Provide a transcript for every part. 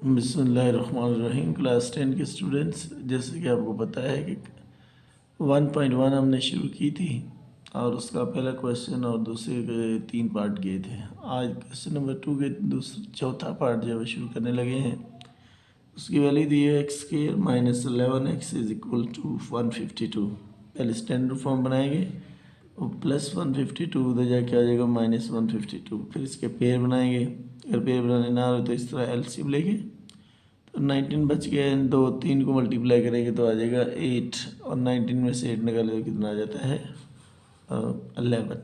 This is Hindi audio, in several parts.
बिस्मिल्लाहिर्रहमानिर्रहीम। क्लास 10 के स्टूडेंट्स, जैसे कि आपको पता है कि 1.1 हमने शुरू की थी और उसका पहला क्वेश्चन और दूसरे के 3 पार्ट किए थे। आज क्वेश्चन नंबर 2 के चौथा पार्ट जो है शुरू करने लगे हैं। उसकी वैल्यू दी है x square minus 11x is equal to 152। पहले स्टैंडर्ड फॉर्म बनाएंगे और प्लस 152 उधर जाके आ जाएगा माइनस 152। फिर इसके पेयर बनाएंगे। अगर पेयर बनाने ना हो तो इस तरह एलसीएम लेंगे तो 19 बच गया। इन 3 को मल्टीप्लाई करेंगे तो आ जाएगा 8 और 19 में से 8 निकाले तो कितना आ जाता है 11।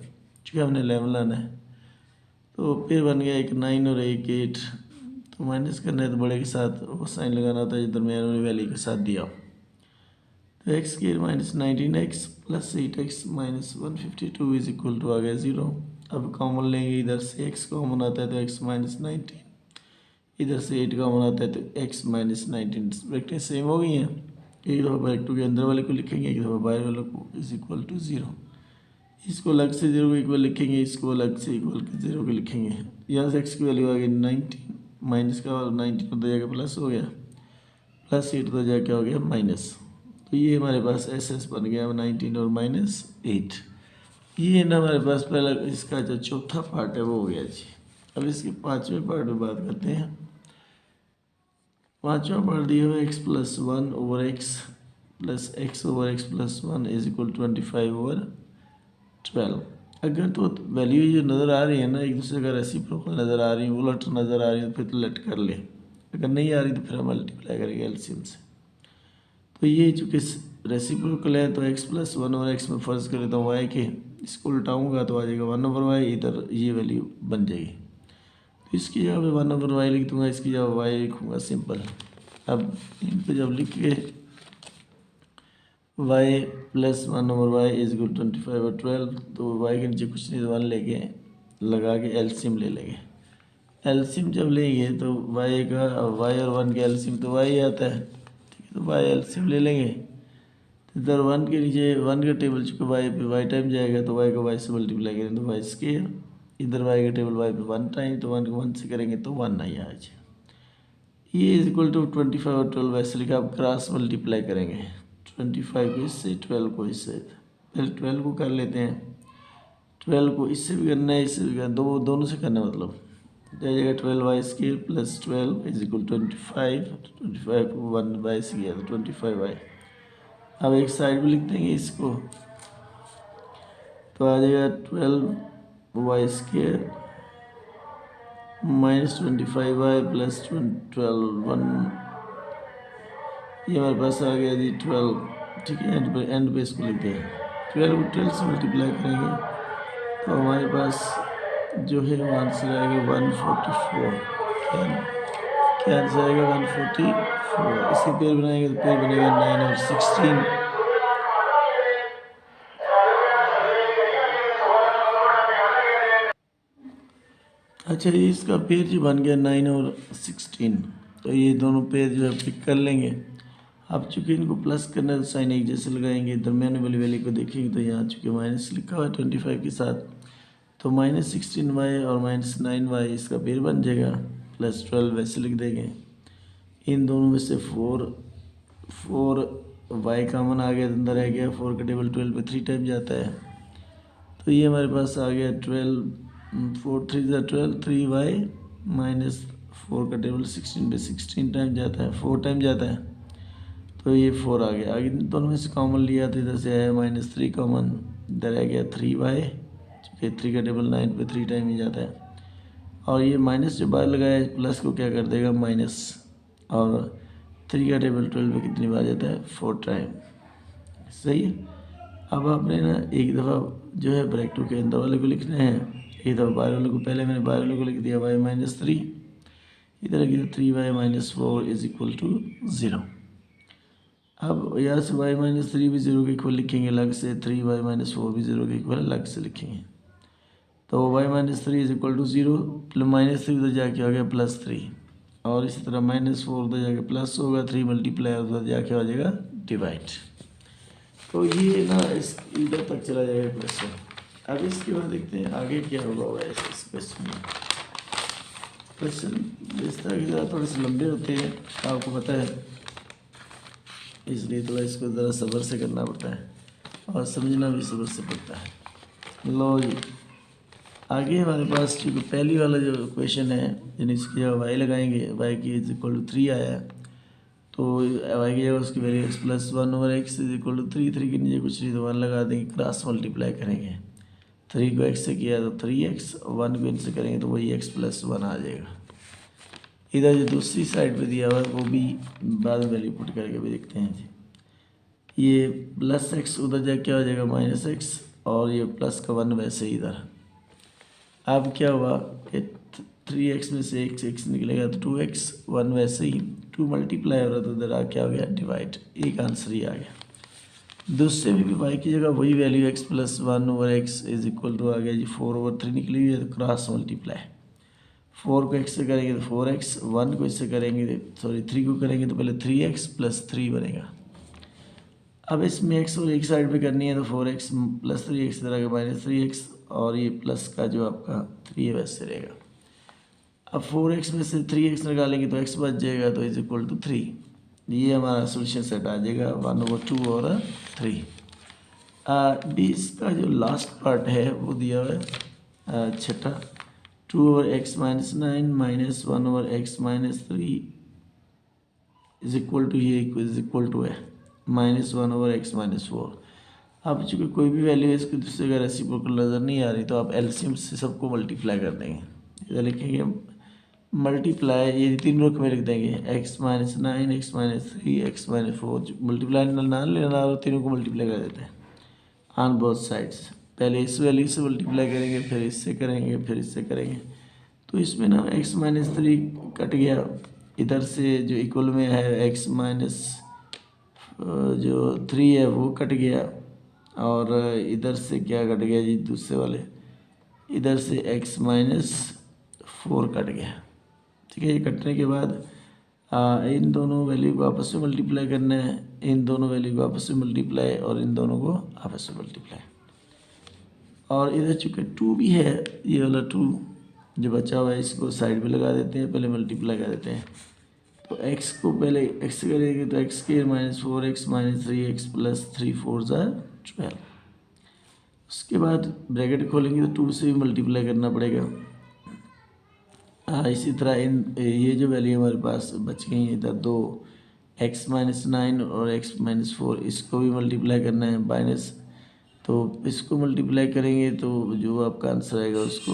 चूँकि हमने 11 लाना है तो पेयर बन गया एक 9 और एक 8। तो माइनस करना है तो बड़े के साथ वो साइन लगाना होता है जो दरमियान वाली वैल्यू के साथ दिया। तो x square minus 19x plus 8x minus 152 is equal to आ गया 0। अब कॉमन लेंगे, इधर से x कॉमन आता है तो x माइनस 19, इधर से 8 कॉमन आता है तो x माइनस 19। ब्रैकेटें सेम हो गई हैं। एक दफ़ा ब्रैकेट के अंदर वाले को लिखेंगे, एक दफ़ा बाहर वाले को इज इक्वल टू 0। इसको अलग से 0 को इक्वल लिखेंगे, इसको अलग से इक्वल के 0 को लिखेंगे। यहाँ से x की वैल्यू आ गई 19, माइनस का 19 उधर जाकर प्लस हो गया, प्लस 8 उधर जाके हो गया माइनस। तो ये हमारे पास एस एस बन गया 19 और माइनस 8। ये ना हमारे पास पहला इसका जो चौथा पार्ट है वो हो गया जी। अब इसके पाँचवें पार्ट में बात करते हैं। पाँचवा पार्ट दिया हुआ x plus 1 over x plus x over x plus 1 is equal 25 over 12। अगर तो वैल्यू जो नज़र आ रही है ना एक दूसरे का रेसिप्रोकल नज़र आ रही है, उलट नज़र आ रही है तो फिर तो लेट कर ले। अगर नहीं आ रही तो फिर हम मल्टीप्लाई करेंगे एलसीएम से। तो ये चूँकि रेसिप्रोकल है तो x प्लस 1 और x में फ़र्ज़ कर लेता हूँ y के, इसको उल्टाऊँगा तो आ जाएगा 1 ओवर y, इधर ये वैल्यू बन जाएगी। तो इसकी जगह पे 1 ओवर y लिख दूँगा, इसकी जगह y लिखूँगा सिंपल। अब इन पर जब लिख के y plus 1 over y is equal 25 और 12, तो y के नीचे कुछ नहीं 1 लेके लगा के एलसीएम ले लेंगे। एलसीएम जब लेंगे तो y का y और 1 के एलसीएम तो y आता है, तो y एलसीएम ले लेंगे। इधर 1 के नीचे 1 का टेबल चूँकि y पे y टाइम जाएगा तो y को y से मल्टीप्लाई करेंगे तो y स्क्वायर, इधर y का टेबल y पे 1 टाइम तो 1 को 1 से करेंगे तो 1 नहीं आ जाए। ये इज इक्वल टू 25 और 12 वैसे लिखा, आप क्रॉस मल्टीप्लाई करेंगे 25 को इससे 12 को इससे। पहले 12 को कर लेते हैं, 12 को इससे भी करना है इससे भी करना, दोनों से करना मतलब जाएगा 12y square plus 12 is equal 25 को 1 बाई से किया तो 25y। अब एक साइड में लिख देंगे इसको तो आ जाएगा 12y square minus 25y plus 12 1। ये हमारे पास आ गया जी 12। ठीक है, एंड पे इसको लिख दें 12 को 12 से मल्टीप्लाई करेंगे तो हमारे पास जो है वो आंसर आएगा 144। क्या आंसर आएगा 144। इसके पेयर बनाएंगे तो पेयर बनेगा 9 और 16। अच्छा, ये इसका पेयर जो बन गया 9 और 16, तो ये दोनों पेयर जो है पिक कर लेंगे। अब चूँकि इनको प्लस करना है तो साइन एक जैसे लगाएंगे, दरमियान वाली वैल्यू को देखेंगे तो यहाँ चूँकि माइनस लिखा हुआ है 25 के साथ तो माइनस 16y और माइनस 9y इसका पेयर बन जाएगा, प्लस 12 वैसे लिख देंगे। इन दोनों में से 4y कॉमन आ गया, अंदर रह गया 4 का टेबल 12 पे 3 टाइम जाता है तो ये हमारे पास आ गया 12 4 3 12 3y माइनस 4 का टेबल 16 पे 16 टाइम जाता है 4 टाइम जाता है तो ये 4 आ गया। आगे दोनों में से कॉमन लिया तो इधर से आया माइनस 3 कॉमन, इधर आ गया 3y, चूँकि 3 का टेबल 9 पे 3 टाइम ही जाता है। और ये माइनस जो बाहर लगाया प्लस को क्या कर देगा माइनस, और 3 का टेबल 12 पे कितनी बार जाता है 4 टाइम। सही है। अब आपने ना एक दफ़ा जो है ब्रैकेट के अंदर वाले को लिखना है, एक दफ़ा बाहर वाले को, पहले मैंने बाहर वाले को लिख दिया y माइनस 3, इधर लिख दिया 3y minus 4 is equal to 0। अब यहाँ से y माइनस 3 भी 0 के इक्वल लिखेंगे अलग से, 3y माइनस 4 भी 0 के इक्वल अलग से लिखेंगे तो y minus 3 is equal to 0, minus 3 उधर जाके हो गया प्लस 3 और इसी तरह माइनस 4 उधर जाके प्लस होगा, 3 मल्टीप्लाई उधर जाके हो जाएगा डिवाइड। तो ये ना इस इधर तक चला जाएगा क्वेश्चन। अब इसके बाद देखते हैं आगे क्या होगा इस क्वेश्चन में। क्वेश्चन इस तरह की ज़रा थोड़े से लंबे होते हैं, आपको पता है, इसलिए थोड़ा इसको ज़रा सब्र से करना पड़ता है और समझना भी सब्र से पड़ता है। लो जी, आगे हमारे पास चूँकि पहली वाला जो क्वेश्चन है, यानी इसकी जगह वाई लगाएंगे, वाई की इज इक्वल टू 3 आया, तो वाई की जगह उसकी value x plus 1/x is equal to 3 के नीचे कुछ नहीं तो 1 लगा देंगे, क्रॉस मल्टीप्लाई करेंगे। 3 को x से किया तो 3x, 1 को इनसे करेंगे तो वही x प्लस 1 आ जाएगा। इधर जो दूसरी साइड पे दिया हुआ है वो भी बाद में वैल्यू पुट करके भी देखते हैं जी। ये प्लस x उधर जाके क्या हो जाएगा माइनस x, और ये प्लस का 1 वैसे ही इधर। अब क्या हुआ कि 3x में से x निकलेगा तो 2x, 1 वैसे ही 2 मल्टीप्लाई हो रहा तो इधर आ क्या हो गया डिवाइड, एक आंसर ही आ गया। दूसरे में भी y की जगह वही value x plus 1/x is equal to आ गया जी 4/3 निकली हुई है, तो क्रॉस मल्टीप्लाई 4 को x से करेंगे तो 4x, 1 को इससे करेंगे, सॉरी 3 को करेंगे तो पहले 3x प्लस 3 बनेगा। अब इसमें x और एक साइड पे करनी है तो 4x प्लस 3x इधर आगे माइनस 3x, और ये प्लस का जो आपका 3 है वैसे रहेगा। अब 4x में से 3x निकालेंगे तो x बच जाएगा, तो इज इक्वल टू 3। ये हमारा सोल्यूशन सेट आ जाएगा 1/2 और 3। अभी इसका जो लास्ट पार्ट है वो दिया हुआ है छठा, 2/x minus 9 minus 1/x minus 3 is equal to, ये इज इक्वल टू है माइनस 1/x माइनस 4। अब चूँकि कोई भी वैल्यू है इसकी दूसरे अगर रेसिप्रोकल नज़र नहीं आ रही तो आप एलसीएम से सबको मल्टीप्लाई कर देंगे। इधर लिखेंगे मल्टीप्लाई, ये तीनों रकमें लिख देंगे, x minus 9, x minus 3, x minus 4, multiply ना लेना और तीनों को मल्टीप्लाई कर देते हैं ऑन बोथ साइड्स। पहले इस वैल्यू से मल्टीप्लाई करेंगे, फिर इससे करेंगे, फिर इससे करेंगे, तो इसमें ना x माइनस 3 कट गया, इधर से जो इक्वल में है x माइनस जो 3 है वो कट गया, और इधर से क्या कट गया जी दूसरे वाले, इधर से x माइनस 4 कट गया। ठीक है, ये कटने के बाद इन दोनों वैल्यू को आपस में मल्टीप्लाई करना है, इन दोनों वैल्यू को आपस में मल्टीप्लाई और इन दोनों को आपस में मल्टीप्लाई। और इधर चूँकि 2 भी है, ये वाला 2 जो बचा हुआ है इसको साइड पे लगा देते हैं, पहले मल्टीप्लाई कर देते हैं। तो x को पहले x से करेंगे तो x square minus 4x minus 3x plus 3 4 12। उसके बाद ब्रैकेट खोलेंगे तो 2 से भी मल्टीप्लाई करना पड़ेगा। इसी तरह ये जो वैल्यू हमारे पास बच गई है इधर 2, x माइनस 9 और x माइनस 4, इसको भी मल्टीप्लाई करना है माइनस, तो इसको मल्टीप्लाई करेंगे तो जो आपका आंसर आएगा उसको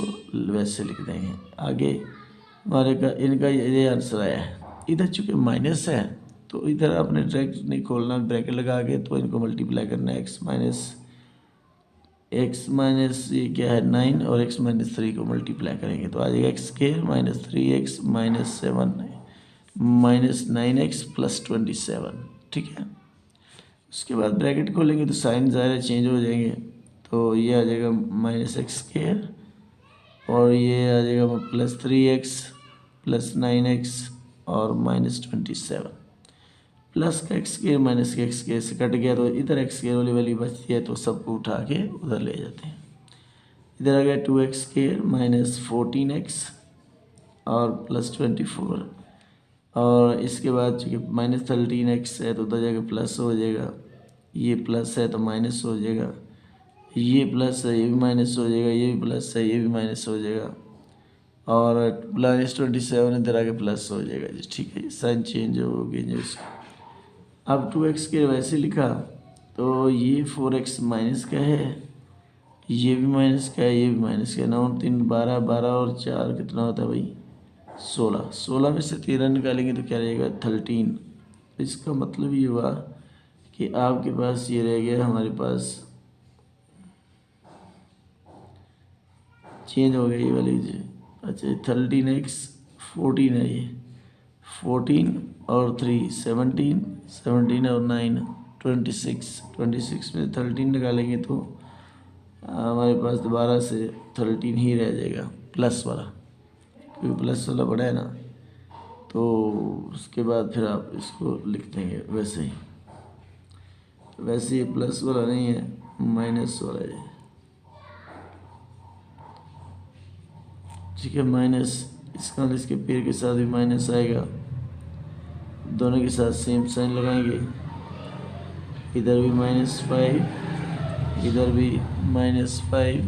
वैसे लिख देंगे। आगे हमारे का इनका ये आंसर आया है। इधर चूँकि माइनस है तो इधर आपने डायरेक्ट नहीं खोलना, ब्रैकेट लगा के तो इनको मल्टीप्लाई करना है, x माइनस ये क्या है 9 और x माइनस 3 को मल्टीप्लाई करेंगे तो आ जाएगा x square minus 3x minus 7 minus 9x plus 27। ठीक है, उसके बाद ब्रैकेट खोलेंगे तो साइन ज़ाहिर चेंज हो जाएंगे, तो ये आ जाएगा माइनस एक्स स्क्वायर और ये आ जाएगा प्लस 3x प्लस 9x और माइनस 27। प्लस का एक्स स्क्वायर माइनस का एक्स स्क्वायर से कट गया तो इधर एक्स स्क्वायर वाली वैल्यू बचती है, तो सबको उठा के उधर ले जाते हैं। इधर आ गया 2x स्क्वायर माइनस 14x और प्लस 24, और इसके बाद चूँकि माइनस 13x है तो उधर जाके प्लस हो जाएगा, ये प्लस है तो माइनस हो जाएगा, ये प्लस है ये भी माइनस हो जाएगा, ये भी प्लस है ये भी माइनस हो जाएगा, और प्लस 27 इधर आके प्लस हो जाएगा जी। ठीक है, साइन चेंज हो गई जो इसका। अब 2x के वैसे लिखा तो ये 4x माइनस का है, ये भी माइनस का है, ये भी माइनस का है, 9 3 12, 12 और 4 कितना होता है भाई 16, 16 में से 13 निकालेंगे तो क्या रहेगा 13। इसका मतलब ये हुआ कि आपके पास ये रह गया, हमारे पास चेंज हो गया ये वाली जी। अच्छा 13x 14 है, ये 14 और 3 17, 17 और 9 26, 26 में 13 निकालेंगे तो हमारे पास दोबारा से 13 ही रह जाएगा प्लस वाला, क्योंकि प्लस वाला बड़ा है ना, तो उसके बाद फिर आप इसको लिख देंगे वैसे ही। वैसे ये प्लस वाला नहीं है, माइनस वाला है। ठीक है, माइनस इसका मतलब इसके पेयर के साथ भी माइनस आएगा, दोनों के साथ सेम साइन लगाएंगे, इधर भी -5, इधर भी -5,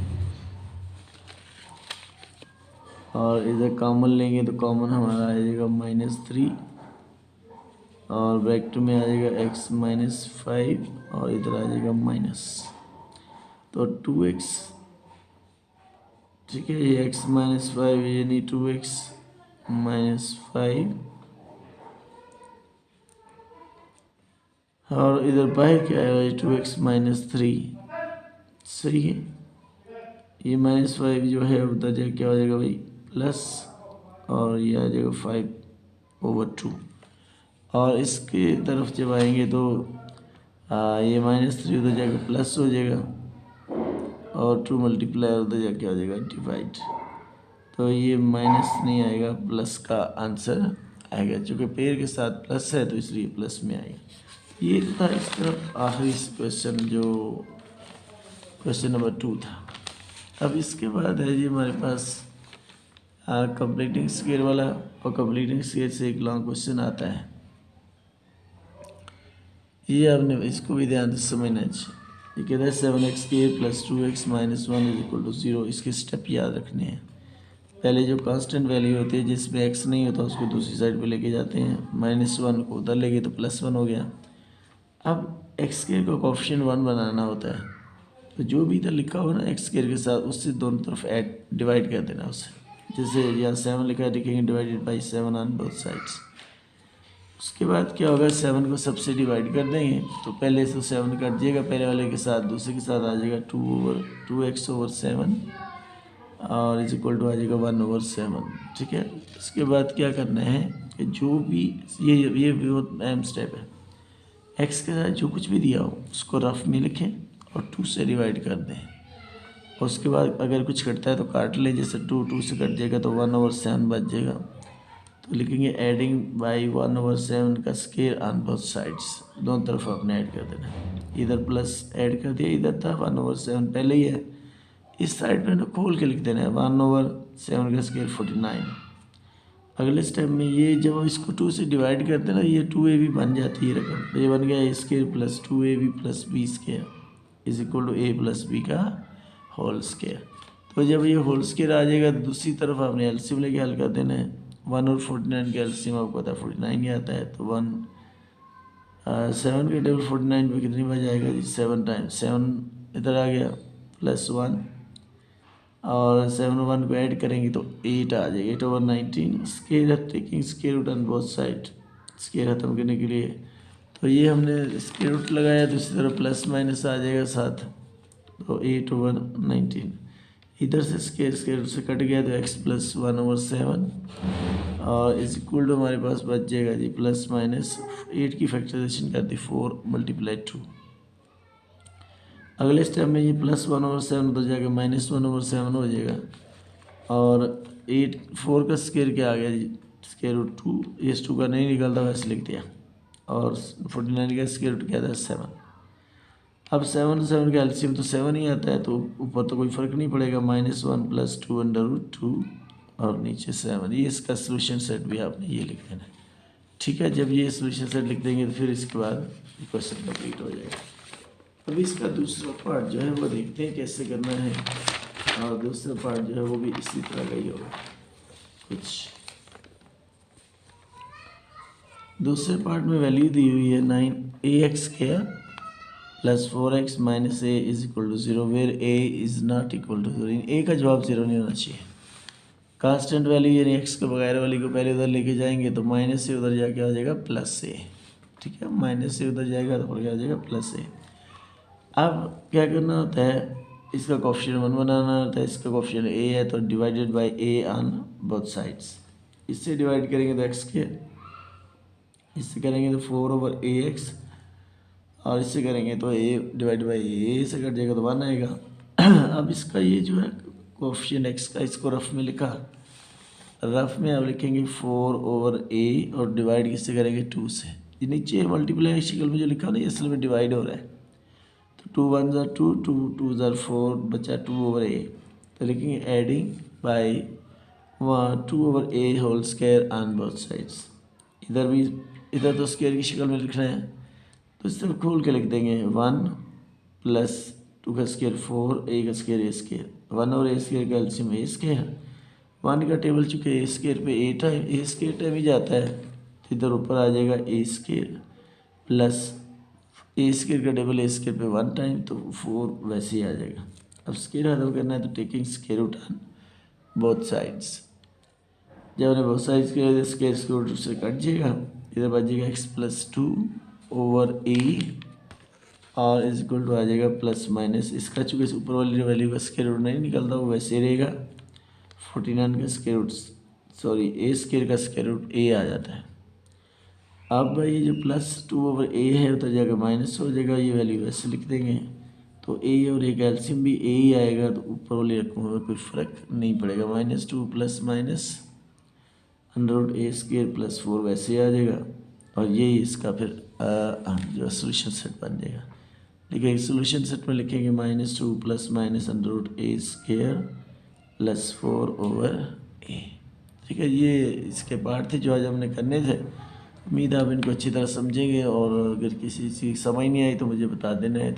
और इधर कॉमन लेंगे तो कॉमन हमारा आ जाएगा -3, और ब्रैकेट में आ जाएगा x -5, और इधर आ जाएगा माइनस, तो 2x, ठीक है, ये x -5 यानी 2x -5, और इधर बाहर क्या आएगा 2x -3, सही है। ये -5 जो है उधर जाके क्या हो जाएगा भाई प्लस, और ये आ जाएगा 5/2, और इसके तरफ जब आएंगे तो ये -3 उधर जाके प्लस हो जाएगा, और 2 मल्टीप्लाई उधर जाके आ जाएगा डिवाइड, तो ये माइनस नहीं आएगा, प्लस का आंसर आएगा, चूँकि पेयर के साथ प्लस है तो इसलिए प्लस में आएगा। ये था इस तरफ आखिरी क्वेश्चन, जो क्वेश्चन नंबर 2 था। अब इसके बाद है जी हमारे पास कंप्लीटिंग स्क्वायर वाला, और कंप्लीटिंग स्क्वायर से एक लॉन्ग क्वेश्चन आता है, ये आपने इसको भी ध्यान से समझना चाहिए। ये कहता है 7x² + 2x - 1 = 0। इसके स्टेप याद रखने हैं। पहले जो कांस्टेंट वैल्यू होती है जिसमें x नहीं होता उसको दूसरी साइड पे लेके जाते हैं, -1 को उधर ले गए तो +1 हो गया। अब x² का कोएफिशिएंट 1 बनाना होता है, तो जो भी इधर लिखा हो ना x² के साथ, उससे दोनों तरफ ऐड डिवाइड कर देना उसे। जैसे यहाँ 7 लिखा है, लिखेंगे divided by 7 on both sides. उसके बाद क्या होगा, 7 को सबसे डिवाइड कर देंगे, तो पहले से 7 कट जाएगा पहले वाले के साथ, दूसरे के साथ आ जाएगा 2x/7, और = आ जाएगा 1/7, ठीक है। इसके बाद क्या करना है कि जो भी ये बहुत अहम स्टेप है, x के साथ जो कुछ भी दिया हो उसको रफ में लिखें और 2 से डिवाइड कर दें। उसके बाद अगर कुछ कटता है तो काट लें, जैसे 2 से कट जाएगा तो 1/7 बच जाएगा, तो लिखेंगे एडिंग बाई 1/7 का स्क्वायर ऑन बोथ साइड्स, दोनों तरफ आपने ऐड कर देना है। इधर प्लस ऐड कर दिया, इधर था 1/7 पहले ही है, इस साइड पे ना खोल के लिख देना है 1/7 का स्क्वायर 49। अगले स्टेप में ये जब इसको 2 से डिवाइड करते हैं ना, ये 2ab बन जाती है रकम, तो ये बन गया a² + 2ab + b² = a + b का होल स्क्वायर। तो जब ये होल स्क्वायर आ जाएगा तो दूसरी तरफ आपने एलसीएम लेके हल कर देना है। 1 और 49 का एलसीएम आपको पता है 49 ही आता है, तो 7 के टेबल 49 पे कितनी बार जाएगा जी, 7 टाइम्स 7 इधर आ गया +1, और 7 और 1 को ऐड करेंगे तो 8 आ जाएगा, 8/19। Square taking square root on both side, square खत्म करने के लिए, तो ये हमने स्क्वायर रूट लगाया, दूसरी तरफ प्लस माइनस आ जाएगा साथ, तो 8/19। इधर से स्क्वायर रूट से कट गया तो x + 1/7, और = हमारे पास बच जाएगा जी ±8 की फैक्टराइजेशन कर दी 4 × 2। अगले स्टेप में ये +1/7 उधर जाके -1/7 हो जाएगा, और 4 का स्क्वायर क्या आ गया जी, √2, इस 2 का नहीं निकलता वैसे लिख दिया, और 49 का स्क्वायर रूट क्या था 7। अब 7 का एलसीएम तो 7 ही आता है, तो ऊपर तो कोई फ़र्क नहीं पड़ेगा, -1 + 2/2 और नीचे 7। ये इसका सोल्यूशन सेट भी आपने ये लिख देना है, ठीक है। जब ये सोल्यूशन सेट लिख देंगे तो फिर इसके बाद क्वेश्चन कंप्लीट हो जाएगा। अभी इसका दूसरा पार्ट जो है वो देखते हैं कैसे करना है, और दूसरा पार्ट जो है वो भी इसी तरह का ही होगा कुछ। दूसरे पार्ट में वैल्यू दी हुई है 9ax² + 4x - a = 0, where a is not equal to 0। a का जवाब 0 नहीं होना चाहिए। कांस्टेंट वैल्यू यानी x के बगैर वाली को पहले उधर लेके जाएंगे तो -a उधर जाके आ जाएगा +a, ठीक है। -a उधर जाएगा तो क्या आ जाएगा +a। अब क्या करना होता है, इसका कोएफिशिएंट 1 बनाना होता है, इसका कोएफिशिएंट a है तो divided by a on both sides. इससे डिवाइड करेंगे तो x², इससे करेंगे तो 4/ax, और इससे करेंगे तो a डिवाइड बाई a से कट जाएगा तो 1 आएगा। अब इसका ये जो है कोएफिशिएंट x का, इसको रफ में लिखा, रफ में आप लिखेंगे 4/a, और डिवाइड किससे करेंगे 2 से। ये नीचे मल्टीप्लाई शक्ल में जो लिखा ना ये असल में डिवाइड हो रहा है, तो 2 1 ज़ा 2, 2 2 ज़ा 4, बचा 2/a, तो लिखेंगे एडिंग बाई वहाँ 2/a² ऑन बोथ साइड्स। इधर भी, इधर तो स्क्वायर की शक्ल में लिखना है तो इस तरफ खोल के लिख देंगे 1 प्लस 2 का स्क्वायर 4 a का स्क्वायर a²। 1 और a² का एलसीएम a²। 1 का टेबल चूँकि a² पे a² टाइम ही जाता है तो इधर ऊपर आ जाएगा a² प्लस a² का टेबल a² पे 1 टाइम तो 4 वैसे ही आ जाएगा। अब स्क्वायर हल करना है तो taking square root on both sides. जब हमने बहुत साइज के स्क्वायर रूट से कट जाएगा, इधर बच जाएगा x प्लस 2/a और इज इक्वल टू आ जाएगा प्लस माइनस, इसका चूँकि ऊपर वाली वैल्यू का स्क्वायर रूट नहीं निकलता वो वैसे रहेगा। 49 का स्क्वायर रूट सॉरी a² का स्क्वायर रूट a आ जाता है। अब ये जो प्लस 2/a है उधर जाकर माइनस हो जाएगा, ये वैल्यू वैसे लिख देंगे तो a और a का एलसीएम भी a ही आएगा तो ऊपर वाली रकमों में कोई फ़र्क नहीं पड़ेगा। -2 प्लस माइनस √a² प्लस 4 वैसे आ जाएगा और यही इसका फिर जो सोल्यूशन सेट बन जाएगा। देखिए सोल्यूशन सेट में लिखेंगे -2 plus minus √a² plus 4/a। ठीक है, ये इसके पार्ट थे जो आज हमने करने थे। उम्मीद है आप इनको अच्छी तरह समझेंगे और अगर किसी चीज़ समझ नहीं आई तो मुझे बता देना है।